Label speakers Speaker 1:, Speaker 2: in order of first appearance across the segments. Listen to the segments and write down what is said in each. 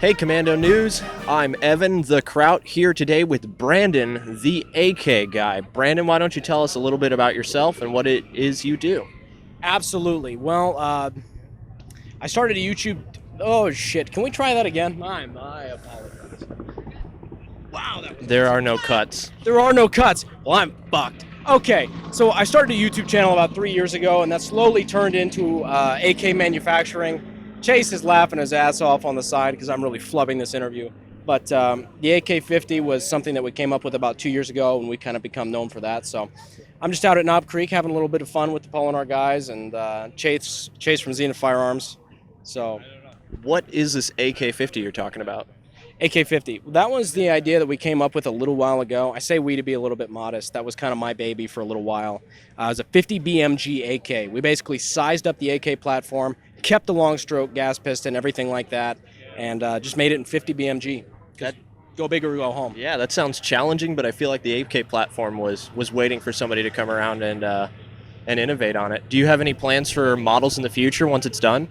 Speaker 1: Hey, Kommando News. I'm Evan the Kraut here today with Brandon, the AK guy. Brandon, why don't you tell us a little bit about yourself and what it is you do?
Speaker 2: Absolutely. Well, I started a YouTube. Oh shit! Can we try that again? My apologies. Wow, that was
Speaker 1: There
Speaker 2: awesome.
Speaker 1: are no cuts.
Speaker 2: There are no cuts. Well, I'm fucked. Okay, so I started a YouTube channel about 3 years ago, and that slowly turned into AK manufacturing. Chase is laughing his ass off on the side because I'm really flubbing this interview. But the AK-50 was something that we came up with about 2 years ago, and we kind of become known for that. So I'm just out at Knob Creek having a little bit of fun with the Polinar guys and Chase from Zenith Firearms. So
Speaker 1: What is this AK-50 you're talking about?
Speaker 2: AK-50. That was the idea that we came up with a little while ago. I say we to be a little bit modest. That was kind of my baby for a little while. It was a 50 BMG AK. We basically sized up the AK platform, kept the long stroke gas piston, everything like that, and just made it in 50 BMG.
Speaker 1: That,
Speaker 2: Go big or go home.
Speaker 1: yeah, that sounds challenging, but I feel like the AK platform was waiting for somebody to come around and innovate on it. Do you have any plans for models in the future once it's done?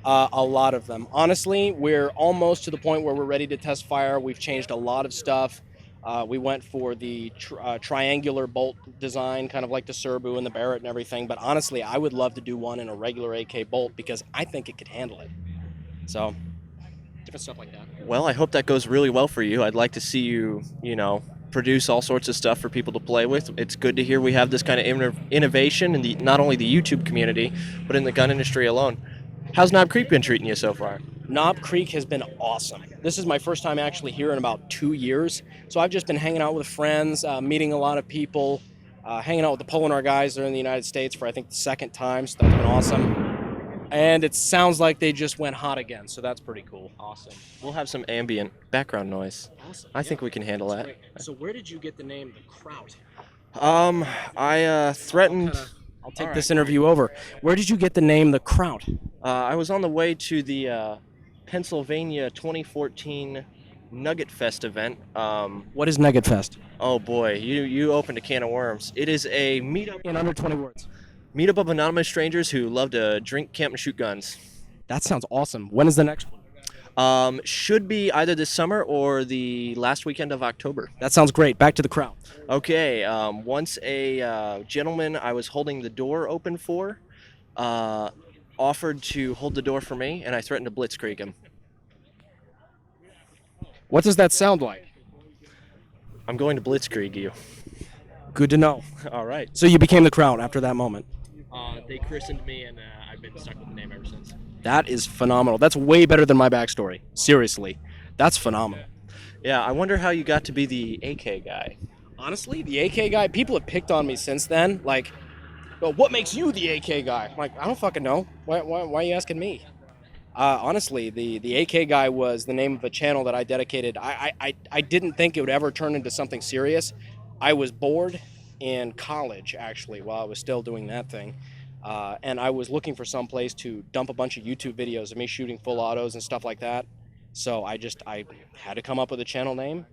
Speaker 2: A lot of them. Honestly, we're almost to the point where we're ready to test fire. We've changed a lot of stuff. We went for the triangular bolt design, kind of like the Serbu and the Barrett and everything. But honestly, I would love to do one in a regular AK bolt because I think it could handle it. So, different stuff like that.
Speaker 1: Well, I hope that goes really well for you. I'd like to see you, produce all sorts of stuff for people to play with. It's good to hear we have this kind of innovation in not only the YouTube community, but in the gun industry alone. How's Knob Creek been treating you so far?
Speaker 2: Knob Creek has been awesome. This is my first time actually here in about 2 years. So I've just been hanging out with friends, meeting a lot of people, hanging out with the Polinar guys that are in the United States for I think the second time. So that's been awesome. And it sounds like they just went hot again. So that's pretty cool.
Speaker 1: Awesome. We'll have some ambient background noise.
Speaker 2: Awesome.
Speaker 1: I think we can handle that.
Speaker 2: Great. So where did you get the name the Kraut?
Speaker 1: I threatened.
Speaker 2: I'll take this interview over. Where did you get the name the Kraut?
Speaker 1: I was on the way to the Pennsylvania 2014 Nugget Fest event.
Speaker 2: What is Nugget Fest?
Speaker 1: Oh boy, you opened a can of worms. It is a meetup
Speaker 2: In under 20 words.
Speaker 1: meetup of anonymous strangers who love to drink, camp, and shoot guns.
Speaker 2: That sounds awesome. When is the next one?
Speaker 1: Should be either this summer or the last weekend of October.
Speaker 2: That sounds great. Back to the Kraut.
Speaker 1: Okay, once a gentleman I was holding the door open for offered to hold the door for me, and I threatened to blitzkrieg him.
Speaker 2: What does that sound like?
Speaker 1: I'm going to blitzkrieg you.
Speaker 2: Good to know.
Speaker 1: All right.
Speaker 2: So you became the Kraut after that moment.
Speaker 1: They christened me, and I've been stuck with the name ever since.
Speaker 2: That is phenomenal. That's way better than my backstory. Seriously. That's phenomenal.
Speaker 1: Yeah, I wonder how you got to be the AK guy.
Speaker 2: Honestly, the AK guy, people have picked on me since then. Like, well, what makes you the AK guy? I'm like, I don't fucking know. Why are you asking me? Honestly, the AK guy was the name of a channel that I dedicated. I didn't think it would ever turn into something serious. I was bored in college, actually, while I was still doing that thing. And I was looking for some place to dump a bunch of YouTube videos of me shooting full autos and stuff like that. So I had to come up with a channel name.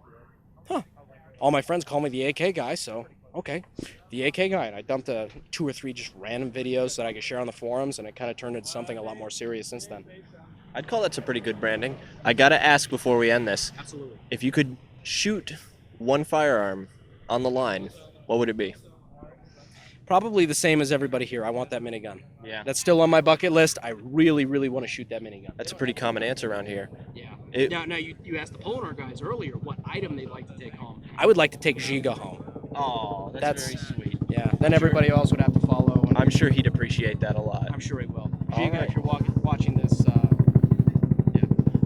Speaker 2: All my friends call me the AK guy, so okay, the AK guy. And I dumped 2 or 3 just random videos that I could share on the forums, and it kind of turned into something a lot more serious since then.
Speaker 1: I'd call that some pretty good branding. I gotta ask before we end this.
Speaker 2: Absolutely.
Speaker 1: If you could shoot one firearm on the line, what would it be?
Speaker 2: Probably the same as everybody here. I want that minigun.
Speaker 1: Yeah.
Speaker 2: That's still on my bucket list. I really, really want to shoot that minigun.
Speaker 1: That's a pretty common answer around here.
Speaker 2: Yeah. Now you asked the Polinar guys earlier what item they'd like to take home. I would like to take Giga home.
Speaker 1: Oh, that's very sweet.
Speaker 2: Yeah. Then everybody else would have to follow. And
Speaker 1: I'm sure he'd appreciate that a lot.
Speaker 2: I'm sure he will.
Speaker 1: All
Speaker 2: Giga,
Speaker 1: right.
Speaker 2: if you're watching this, yeah.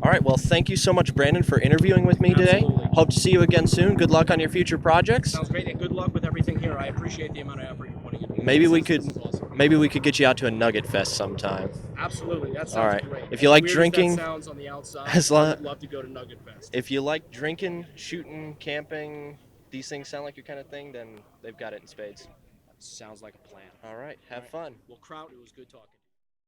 Speaker 1: All right, well, thank you so much, Brandon, for interviewing with me today.
Speaker 2: Absolutely.
Speaker 1: Hope to see you again soon. Good luck on your future projects.
Speaker 2: Sounds great, and good luck with everything here. I appreciate the amount of effort you're putting into this.
Speaker 1: Maybe we
Speaker 2: This
Speaker 1: could
Speaker 2: is awesome.
Speaker 1: maybe we could get you out to a Nugget Fest sometime.
Speaker 2: Absolutely, that sounds
Speaker 1: All right.
Speaker 2: great.
Speaker 1: If you like
Speaker 2: Weird as
Speaker 1: drinking-
Speaker 2: that sounds on the outside,
Speaker 1: as long-
Speaker 2: I'd love to go to Nugget Fest.
Speaker 1: If you like drinking, shooting, camping, these things sound like your kind of thing, then they've got it in spades.
Speaker 2: Sounds like a plan.
Speaker 1: All right, have fun.
Speaker 2: Well, Kraut, it was good talking.